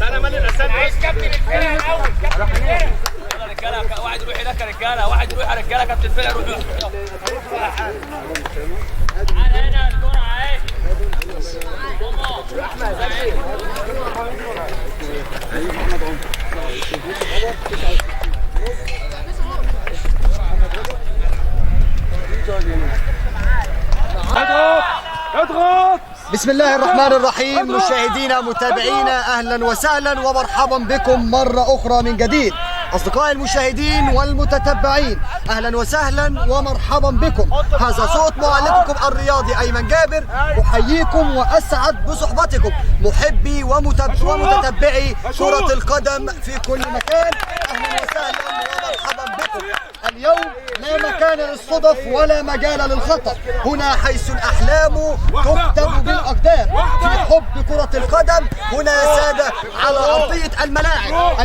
انا مالي الاسد عايز كابتن الفرقه الاول. كابتن الفرقه يلا رجاله، واحد يروح هناك يا رجاله، واحد يروح يا رجاله. كابتن الفرقه روح تعالى هنا الكوره اهي. اضغط. بسم الله الرحمن الرحيم. مشاهدينا متابعينا اهلا وسهلا ومرحبا بكم مرة اخرى من جديد. اصدقائي المشاهدين والمتتبعين اهلا وسهلا ومرحبا بكم. هذا صوت معلقكم الرياضي ايمن جابر، احييكم واسعد بصحبتكم محبي ومتتبعي كرة القدم في كل مكان. اهلا وسهلا ومرحبا بكم. اليوم لا مكان للصدف ولا مجال للخطأ، هنا حيث الأحلام تكتب بالأقدام. في حب كرة القدم هنا يا سادة على أرضية الملاعب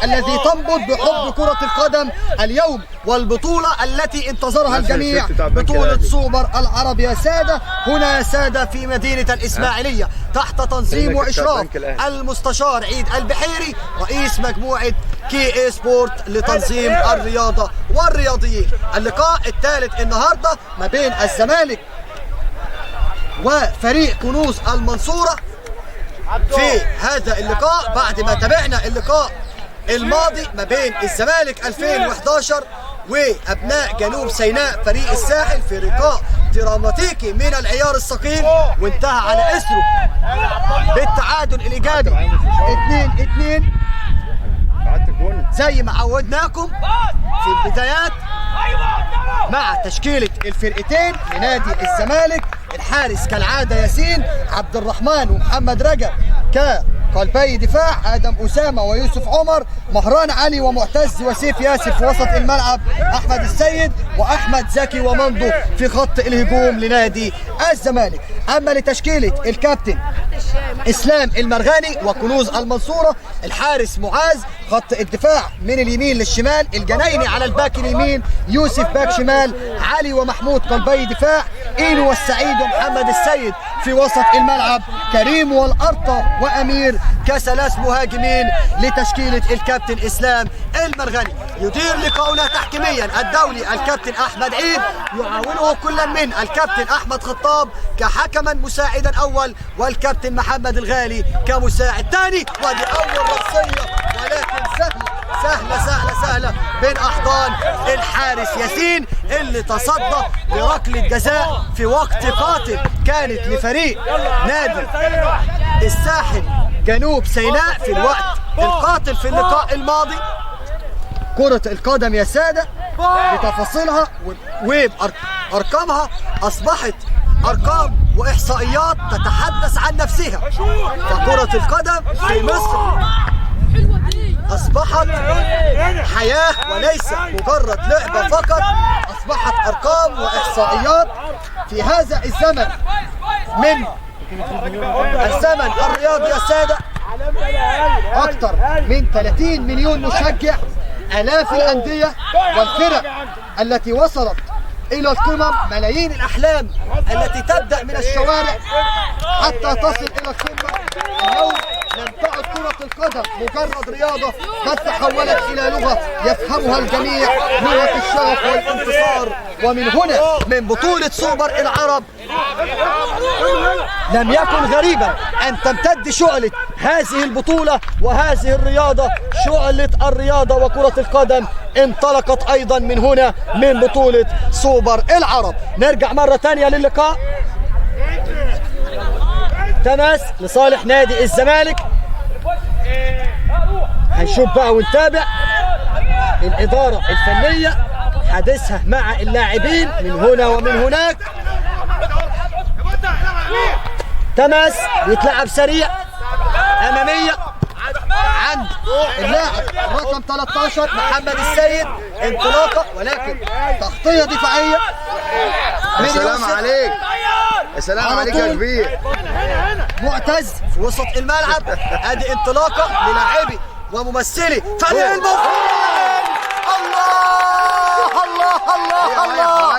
الذي تنبض بحب كرة القدم اليوم، والبطولة التي انتظرها الجميع بطولة سوبر العرب يا سادة. هنا يا سادة في مدينة الإسماعيلية تحت تنظيم وإشراف المستشار عيد البحيري رئيس مجموعة كي سبورت لتنظيم الرياضة والرياضيين. اللقاء الثالث النهارده ما بين الزمالك وفريق كنوز المنصورة. في هذا اللقاء بعد ما تابعنا اللقاء الماضي ما بين الزمالك 2011 وابناء جنوب سيناء فريق الساحل في لقاء دراماتيكي من العيار الثقيل، وانتهى على اثره بالتعادل الايجابي 2-2 زي ما عودناكم في البدايات مع تشكيلة الفرقتين لنادي الزمالك. الحارس كالعادة ياسين عبد الرحمن ومحمد رجب كقلبي دفاع، آدم أسامة ويوسف عمر، مهران علي ومعتز وسيف ياسر في وسط الملعب، أحمد السيد وأحمد زكي ومندو في خط الهجوم لنادي الزمالك. أما لتشكيلة الكابتن إسلام المرغاني وكنوز المنصورة، الحارس معاذ، خط الدفاع من اليمين للشمال، الجنايني على الباك اليمين، يوسف باك شمال، علي ومحمود قلبي دفاع، إينو والسعيد ومحمد السيد في وسط الملعب، كريم والأرطة وأمير كثلاث مهاجمين لتشكيلة الكابتن إسلام المرغني. يدير لقاؤنا تحكيميا الدولي الكابتن أحمد عيد، يعاونه كل من الكابتن أحمد خطاب كحكما مساعدا أول، والكابتن محمد الغالي كمساعد ثاني. ودي أول رأسية ولكن سهلة بين أحضان الحارس ياسين اللي تصدى بركلة جزاء في وقت قاتل كانت لفريق نادي الساحل جنوب سيناء في الوقت القاتل في اللقاء الماضي. كرة القدم يا سادة بتفاصيلها وبأرقامها أصبحت أرقام وإحصائيات تتحدث عن نفسها. فكرة القدم في مصر أصبحت حياة وليس مجرد لعبة فقط، أصبحت أرقام وإحصائيات. في هذا الزمن من الزمن الرياضي يا سادة أكثر من 30 مليون مشجع، آلاف الأندية والفرق التي وصلت إلى القمم، ملايين الأحلام التي تبدأ من الشوارع حتى تصل إلى القمة. اليوم لم تعد كرة القدم مجرد رياضة، بل تحولت إلى لغة يفهمها الجميع، لغة الشغف والانتصار. ومن هنا من بطولة سوبر العرب لم يكن غريبا أن تمتد شعلة هذه البطولة وهذه الرياضة. شعلة الرياضة وكرة القدم انطلقت أيضا من هنا من بطولة سوبر العرب. نرجع مرة تانية للقاء، تماس لصالح نادي الزمالك. هنشوف بقى ونتابع الإدارة الفنية حديثها مع اللاعبين من هنا ومن هناك. تماس بيتلعب سريع أمامية عند اللاعب رقم 13 محمد السيد، انطلاقة ولكن تغطية دفاعية. السلام عليك، السلام عليك يا كبير. معتز في وسط الملعب، ادي انطلاقة للاعبي وممثلي فريق المنصورة. الله الله الله الله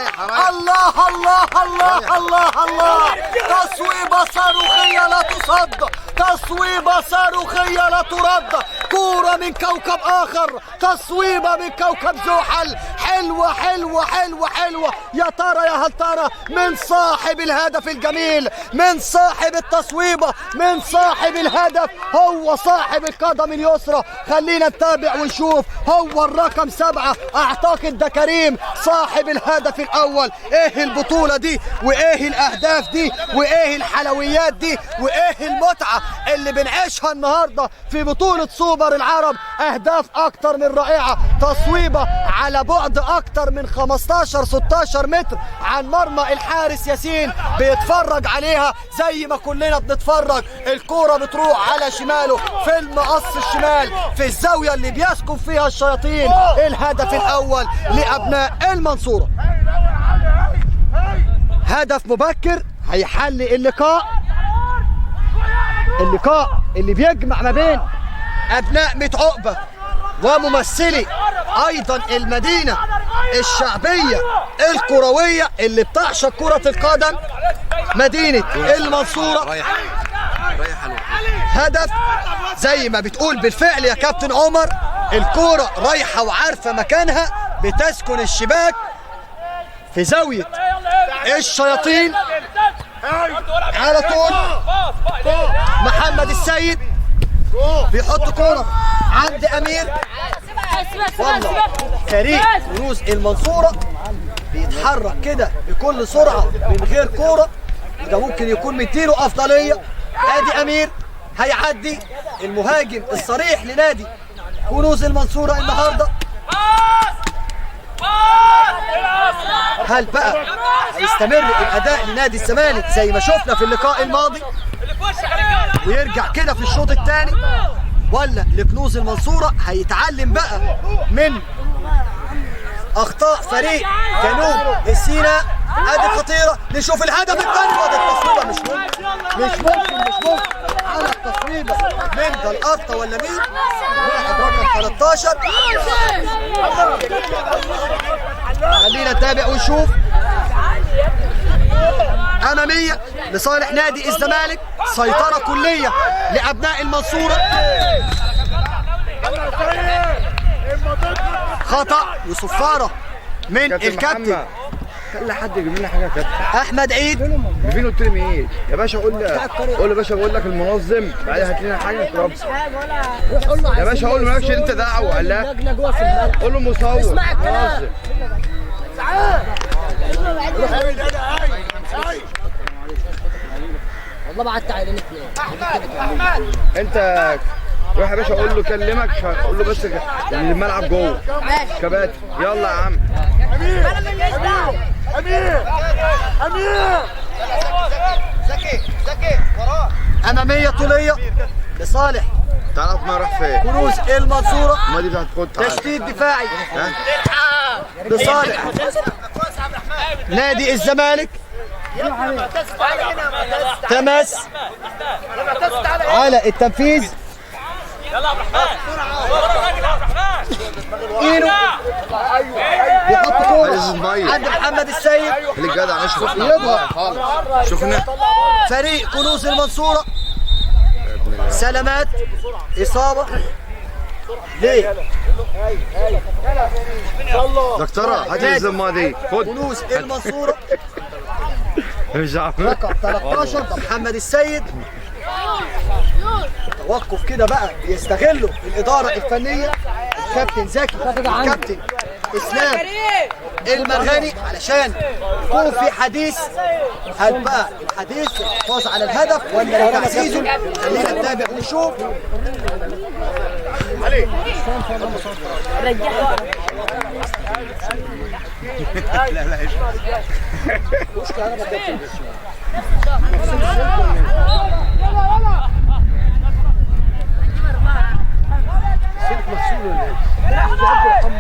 الله الله الله الله الله، تصويبة صاروخية لا تصد، تصويبة صاروخية لا ترد، كورة من كوكب آخر، تصويبة من كوكب زحل، حلوة حلوة حلوة حلوة. يا ترى يا هل ترى من صاحب الهدف الجميل، من صاحب التصويبة، من صاحب الهدف، هو صاحب القدم اليسرى. خلينا نتابع ونشوف. هو الرقم 7 اعتقد ده كريم صاحب الهدف الاول. ايه البطولة دي وايه الاهداف دي وايه الحلويات دي وايه المتعة اللي بنعيشها النهاردة في بطولة سوبر العرب. اهداف اكتر من رائعة، تصويبة على بعد اكتر من 15-16 متر عن مرمى الحارس ياسين، بيتفرج عليها زي ما كلنا بنتفرج. الكورة بتروح على شماله في المقص الشمال في الزاوية اللي بيسكن فيها الشياطين. الهدف الاول لابناء المنصورة، هدف مبكر هيحلي اللقاء اللي بيجمع ما بين ابناء ميت عقبة وممثلي ايضا المدينة الشعبية الكروية اللي بتعشق كرة القدم، مدينة المنصورة. هدف زي ما بتقول بالفعل يا كابتن عمر، الكورة رايحة وعارفة مكانها، بتسكن الشباك في زاوية الشياطين. على طول محمد السيد بيحط كورة عند أمير. والله فريق كنوز المنصورة بيتحرك كده بكل سرعة من غير كورة، وده ممكن يكون مديله أفضلية. ادي أمير هيعدي المهاجم الصريح لنادي كنوز المنصورة النهارده. هل بقى هيستمر الاداء لنادي الزمالك زي ما شفنا في اللقاء الماضي ويرجع كده في الشوط الثاني، ولا لكنوز المنصورة هيتعلم بقى من اخطاء فريق جنوب سيناء؟ ادي خطيرة، نشوف الهدف الثاني. وادي التصويبة مش ممكن على التصويبة من ده القطة ولا مين؟ واحد رقم 13. خلينا نتابع ونشوف. أمامية لصالح نادي الزمالك، سيطرة كلية لأبناء المنصورة. خطأ وصفارة من الكابتن. خلي حد يجيب لنا حاجه يا كابتن احمد عيد. فين قلت لي ايه يا باشا؟ قول له يا باشا بقول لك المنظم بعدين هات لنا حاجه نضرب يا باشا. قول له مالكش انت دعوه. لا قول له مصور منظم. والله بعدت علينا انت روح يا باشا، قول له كلمك، قول له بس الملعب جوه كباتن. يلا يا عم. امير زكي وراه. اماميه طوليه لصالح تعرف ما راح فين؟ كنوز المنصوره. ما دي هتخد. تشتيت دفاعي لصالح نادي الزمالك. تماس على التنفيذ. يلا عبد الرحمن اينو بيحط كورة عند محمد السيد. اللي جدع نشوف يضغط. شفنا فريق كنوز المنصورة. سلامات إصابة ليه؟ دكتورة هات لي الزمة دي. خد كنوز المنصورة مش عارف. رقم 13 ده محمد السيد. توقف كده بقى بيستغلوا الإدارة الفنية، الكابتن زكي الكابتن إسلام المرغني، علشان يكون في حديث. هل بقى الحديث الحفاظ على الهدف ولا تعزيزه؟ خلينا نتابع ونشوف.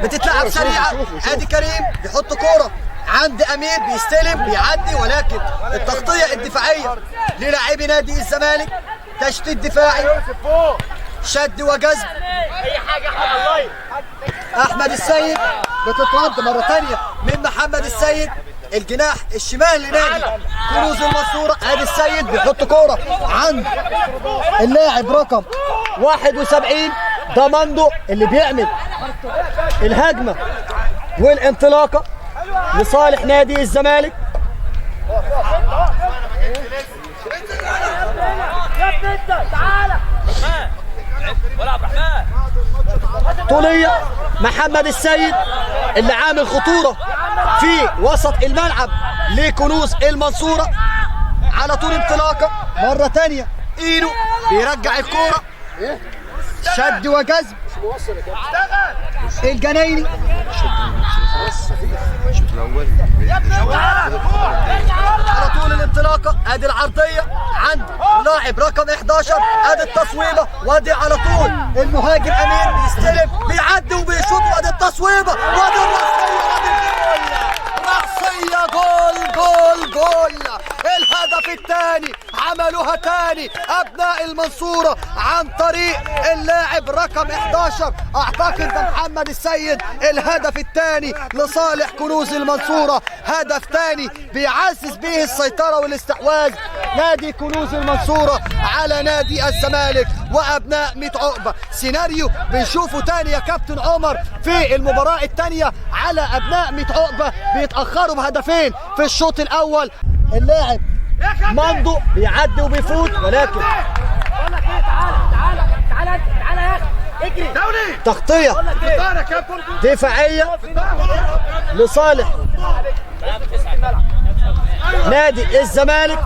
بتتلعب سريعة. ادي كريم بيحط كورة عند امير، بيستلم بيعدي، ولكن التغطية الدفاعية للاعبي نادي الزمالك. تشتيت دفاعي، شد وجذب. احمد السيد بتترد مرة ثانية من محمد السيد. الجناح الشمال لنادي كنوز المنصورة. ادي السيد بيحط كورة عند اللاعب رقم 71 ده مندو اللي بيعمل الهجمة والانطلاقة لصالح نادي الزمالك. طولية محمد السيد اللي عامل خطورة في وسط الملعب لكنوز المنصورة على طول انطلاقة مرة تانية. اينو بيرجع الكورة شد وجذب الجنايني على طول الانطلاقه. ادي العرضيه عند لاعب رقم 11. ادي التصويبه وادي على طول المهاجم امير بيستلم بيعدي وبيشوط وادي التصويبه وادي الرأسية جول جول جول. الهدف الثاني عملوها تاني ابناء المنصورة عن طريق اللاعب رقم 11 اعتقد ده محمد السيد. الهدف الثاني لصالح كنوز المنصورة، هدف ثاني بيعزز به السيطرة والاستحواذ نادي كنوز المنصورة على نادي الزمالك وابناء 100 عقبة. سيناريو بنشوفه تاني يا كابتن عمر في المباراة الثانية على ابناء 100 عقبة بيتأخروا بهدفين في الشوط الاول. اللاعب مندو بيعدي وبيفوت ولكن تعالى يا اخي اجري تغطية دفاعية لصالح نادي الزمالك.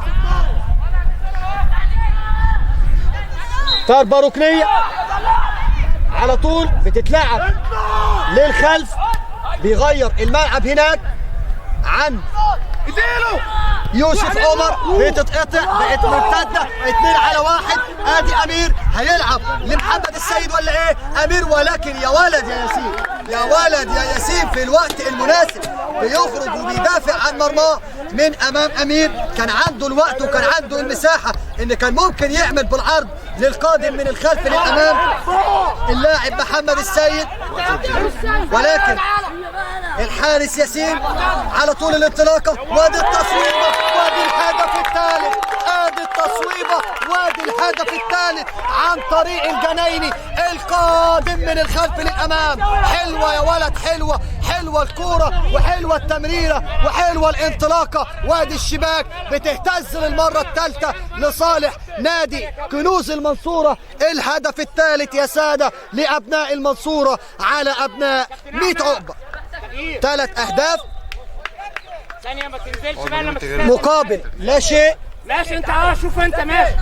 ضربة ركنية على طول بتتلعب للخلف بيغير الملعب هناك عن يوسف عمر بتتقطع بقت مرتده 2-1. ادي امير هيلعب لمحمد السيد ولا ايه؟ امير ولكن يا ولد يا ياسين يا ولد يا ياسين في الوقت المناسب بيخرج وبيدافع عن مرماه من امام امير. كان عنده الوقت وكان عنده المساحه ان كان ممكن يعمل بالعرض للقادم من الخلف للامام اللاعب محمد السيد ولكن الحارس ياسين على طول الانطلاقه وادي التصويبه وادي الهدف الثالث. ادي التصويبه وادي الهدف الثالث عن طريق الجنايني القادم من الخلف للامام. حلوه يا ولد حلوه حلوه الكوره وحلوه التمريره وحلوه الانطلاقه وادي الشباك بتهتز للمره الثالثه لصالح نادي كنوز المنصوره. الهدف الثالث يا ساده لابناء المنصوره على ابناء 100 عقبه. 3 أهداف ثانية ما تنزلش بقى لما مقابل لا شيء. ماشي انت شوف انت ماشي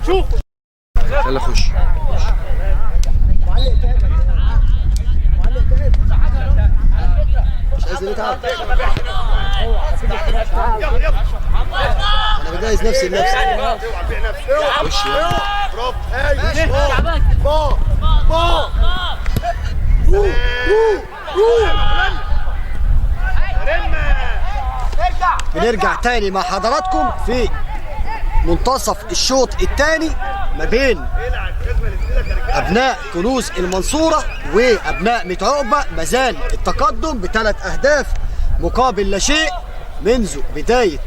شوف يلا خش. مش عايز نتعب انا بجهز نفسي لنفسي. خش بنرجع تاني مع حضراتكم في منتصف الشوط الثاني ما بين ابناء كنوز المنصورة وابناء 100 عقبة. مازال التقدم ب3 أهداف مقابل لا شيء منذ بداية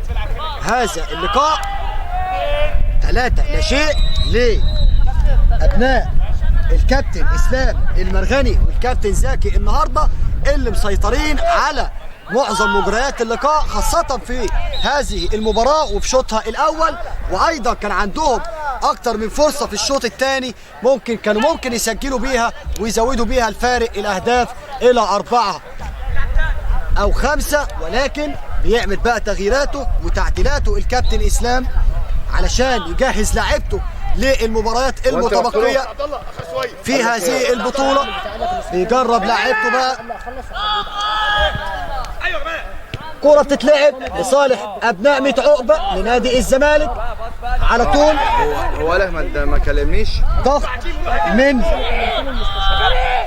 هذا اللقاء. 3-0 لابناء الكابتن اسلام المرغني والكابتن زكي النهارده اللي مسيطرين على معظم مجريات اللقاء خاصة في هذه المباراة وفي شوطها الأول. وأيضا كان عندهم أكتر من فرصة في الشوط الثاني كانوا ممكن يسجلوا بيها ويزودوا بيها الفارق الأهداف إلى 4 أو 5 ولكن بيعمل بقى تغييراته وتعديلاته الكابتن إسلام علشان يجهز لاعبته للمباريات المتبقية في هذه البطولة. بيجرب لاعبته بقى. كرة بتتلعب لصالح ابناء 100 عقبة لنادي الزمالك على طول. هو له ما كلمنيش. ضغط من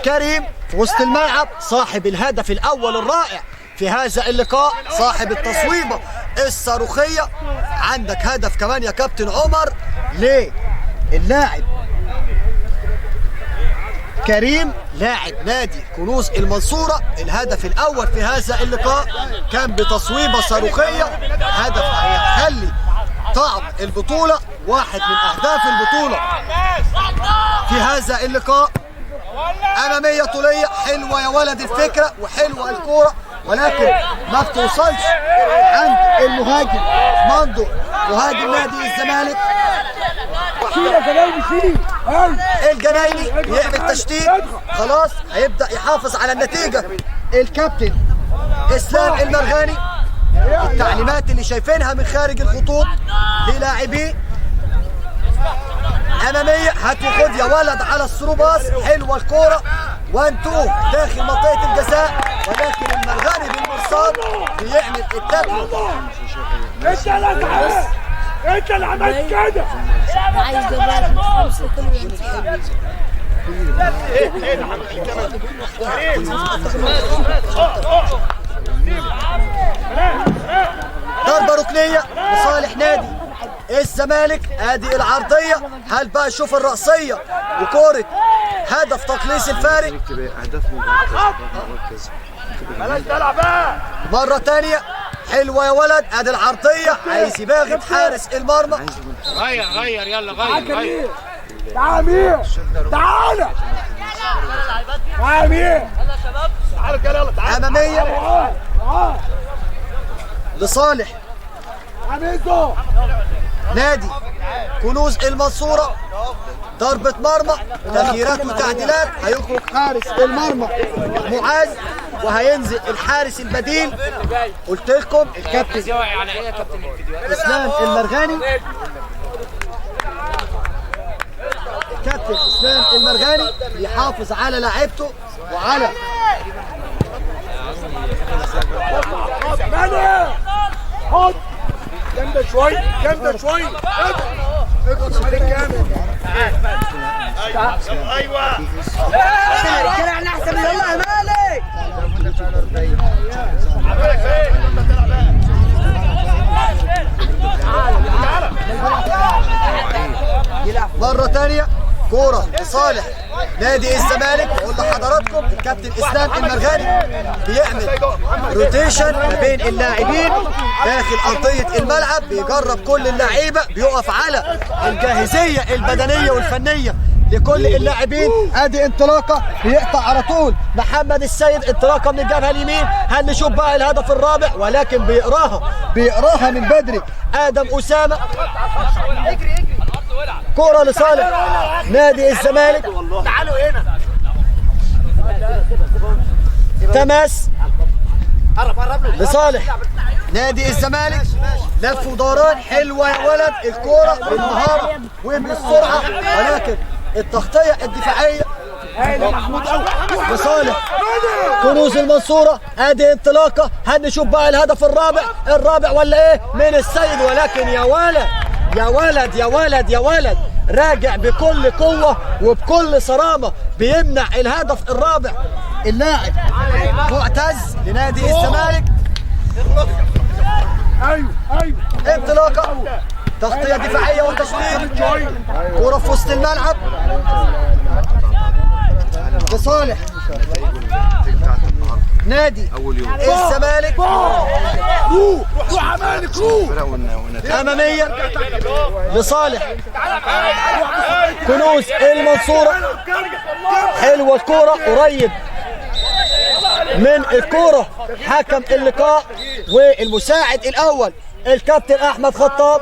كريم في وسط الملعب صاحب الهدف الاول الرائع في هذا اللقاء صاحب التصويبة الصاروخية. عندك هدف كمان يا كابتن عمر للاعب كريم لاعب نادي كنوز المنصورة. الهدف الأول في هذا اللقاء كان بتصويبة صاروخية، هدف هيخلي طعم البطولة، واحد من أهداف البطولة في هذا اللقاء. أمامية طولية حلوة يا ولد الفكرة، وحلوة الكورة، ولكن ما بتوصلش عند المهاجم مندو مهاجم نادي الزمالك. الجنايني يعمل تشتيت، خلاص هيبدأ يحافظ على النتيجة الكابتن اسلام المرغاني. التعليمات اللي شايفينها من خارج الخطوط للاعبيه. أمامية هتاخد يا ولد على الثرو باص، حلوة الكورة 1-2 داخل منطقة الجزاء، ولكن المرغاني بالمرصاد بيعمل التاكل. انت اللي عملت كده. عايز دلوقتي خمسة كله ضربة ركنية لصالح نادي الزمالك. ادي العرضية، هل بقى شوف الرأسية وكورة هدف تقليص الفارق. مرة تانية حلوة يا ولد، ادي العرضية عايز يباغت حارس المرمى. غير يلا غير. تعال امير، تعال امير، أمامية لصالح نادي كنوز المنصورة. ضربة مرمى، تغييرات وتعديلات، هيخرج حارس المرمى معاذ وهينزل الحارس البديل. قلت لكم الكابتن اسلام المرغاني، الكابتن اسلام المرغاني بيحافظ على لاعيبته وعلى خد جامدة شوي، جامدة شوي. ايوه كده احنا احسن. يلا يا مالك. مرة تانية كورة لصالح نادي الزمالك. بقول لحضراتكم الكابتن اسلام المرغاني بيعمل روتيشن ما بين اللاعبين داخل ارضية الملعب، بيجرب كل اللعيبة، بيقف على الجاهزية البدنية والفنية لكل اللاعبين. ادي انطلاقة بيقطع على طول محمد السيد، انطلاقة من الجبهة اليمين. هنشوف بقى الهدف الرابع، ولكن بيقراها من بدري ادم اسامة. كرة لصالح نادي الزمالك. تعالوا هنا. تماس لصالح نادي الزمالك. لف ودوران حلوة يا ولد، الكرة بالمهارة وبالسرعة، ولكن التغطية الدفاعية لصالح كنوز المنصورة. ادي انطلاقة، هنشوف بقى الهدف الرابع ولا ايه من السيد، ولكن يا ولد يا ولد يا ولد يا ولد راجع بكل قوة وبكل صرامة، بيمنع الهدف الرابع اللاعب معتز لنادي الزمالك. ايوه انطلاقة، تغطية دفاعية وتشويق، كرة في وسط الملعب لصالح نادي الزمالك. روح عمالك روح. أمامية لصالح كنوز المنصورة. حلوة الكورة، قريب من الكورة حكم اللقاء والمساعد الأول الكابتن أحمد خطاب.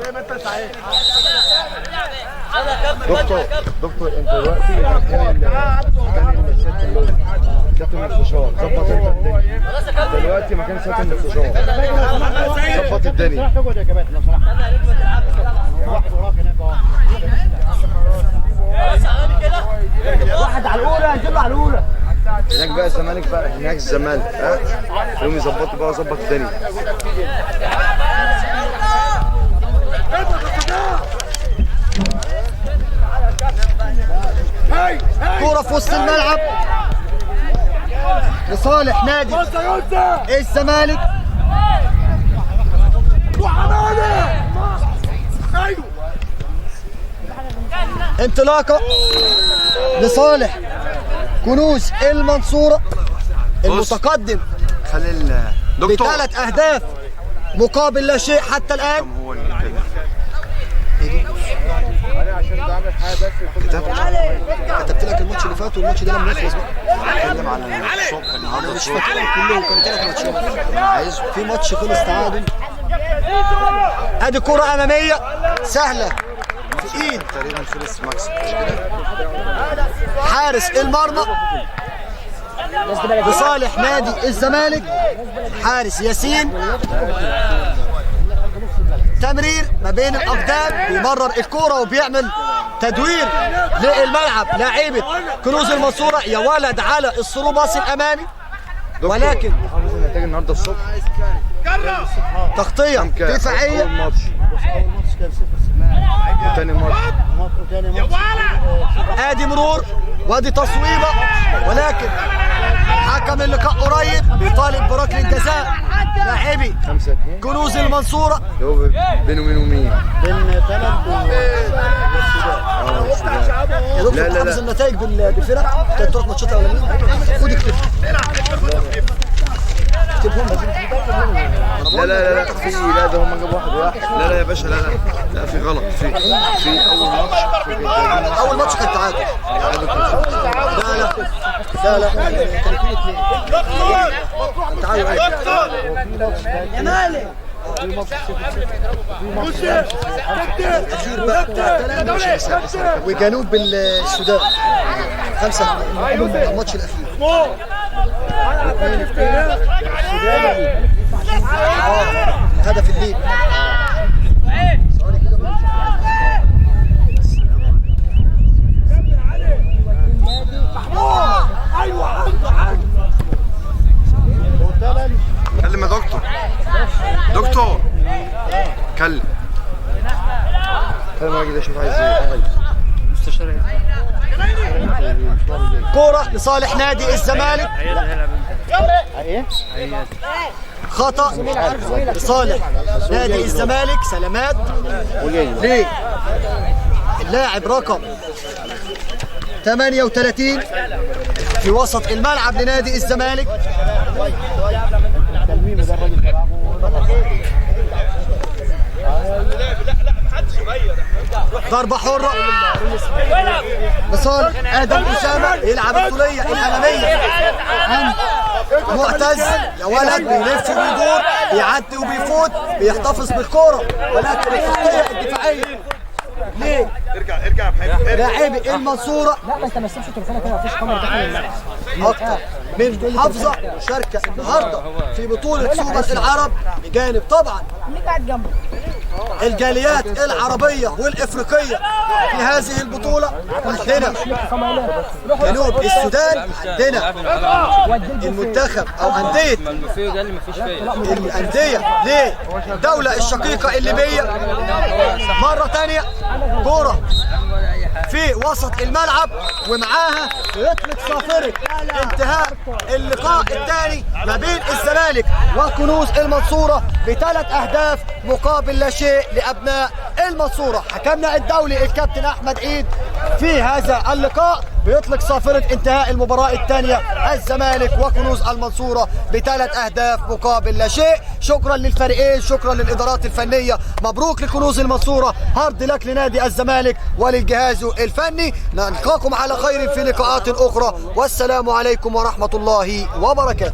زي ما انت سعيد. دكتور انت دلوقتي كابتن الفشار ظبط انت الدنيا دلوقتي مكان كابتن الفشار، ظبط الدنيا. واحد على الأولى، هنجيب على الأولى. هناك بقى الزمالك، بقى هناك الزمالك يوم يظبطوا بقى، ظبط الدنيا. كورة في وسط الملعب لصالح نادي الزمالك. انطلاقة لصالح كنوز المنصورة المتقدم خلي دكتور ب3 أهداف مقابل لا شيء حتى الآن. هو اللي كتبت لك الماتش اللي فات والماتش ده لم يخلص بقى. بتكلم على الصبح النهارده مش فاكرهم كلهم، كانوا 3 ماتشات. انا عايزه في ماتش خلص تعادل. ادي كرة أمامية سهلة في ايد تقريبا خلص مكسب حارس المرمى لصالح نادي الزمالك حارس ياسين. تمرير ما بين الأقدام، بيمرر الكرة وبيعمل تدوير للملعب لاعيبة كنوز المنصورة. يا ولد على الصروباص الأمامي، ولكن حافظ النتائج النهارده الصبح تغطية دفاعية. اول ماتش وتاني ماتش ادي مرور وادي تصويبة، ولكن حكم اللقاء قريب بيطالب بركله جزاء لاعبي 5-2 كنوز المنصورة. اللي هو بينه وبين مين؟ بين تلال يا دكتور لا، لا. حافظ النتائج بالفرق بتاعت 3 ماتشات الاولانيين. خد اكتب اكتبهم. لا لا لا في لا ده هم جابوا واحد. لا لا يا باشا لا لا لا في غلط في اول ماتش كان تعادل. لا لا كان 2-2 تعادل. يا مالك وجنوب السودان 5 الماتش الاخير. هدف الليل. كلم يا دكتور. دكتور كلم الراجل ده شوف عايز ايه. كرة لصالح نادي الزمالك. خطأ لصالح نادي الزمالك. سلامات ليه اللاعب رقم 38 في وسط الملعب لنادي الزمالك. ضربة حرة لصالح آدم أسامة. يلعب الطولية الأمامية عند معتز. يا ولد بيلف وبيدور بيعدي وبيفوت بيحتفظ بالكرة، ولكن التغطية الدفاعية ليه؟ ارجع لاعبي المنصورة. لا ما انت ما تسيبش تليفونك كده، مفيش كاميرا داخل الملعب. اكتر من محافظة مشاركة النهارده في بطولة سوبر العرب، بجانب طبعا الجاليات العربية والإفريقية في هذه البطولة. عندنا جنوب السودان، عندنا المنتخب أو أندية الأندية للدولة الشقيقة الليبية. مرة تانية كورة في وسط الملعب ومعاها يطلق صافرة انتهاء اللقاء الثاني ما بين الزمالك وكنوز المنصورة ب3 أهداف مقابل لا شيء لأبناء المنصورة. حكمنا الدولي الكابتن أحمد عيد في هذا اللقاء بيطلق صافرة انتهاء المباراة الثانية الزمالك وكنوز المنصورة ب3 أهداف مقابل لا شيء. شكرا للفريقين، شكرا للإدارات الفنية، مبروك لكنوز المنصورة، هارد لك لنادي الزمالك وللجهاز الفني. نلقاكم على خير في لقاءات أخرى، والسلام عليكم ورحمة الله وبركاته.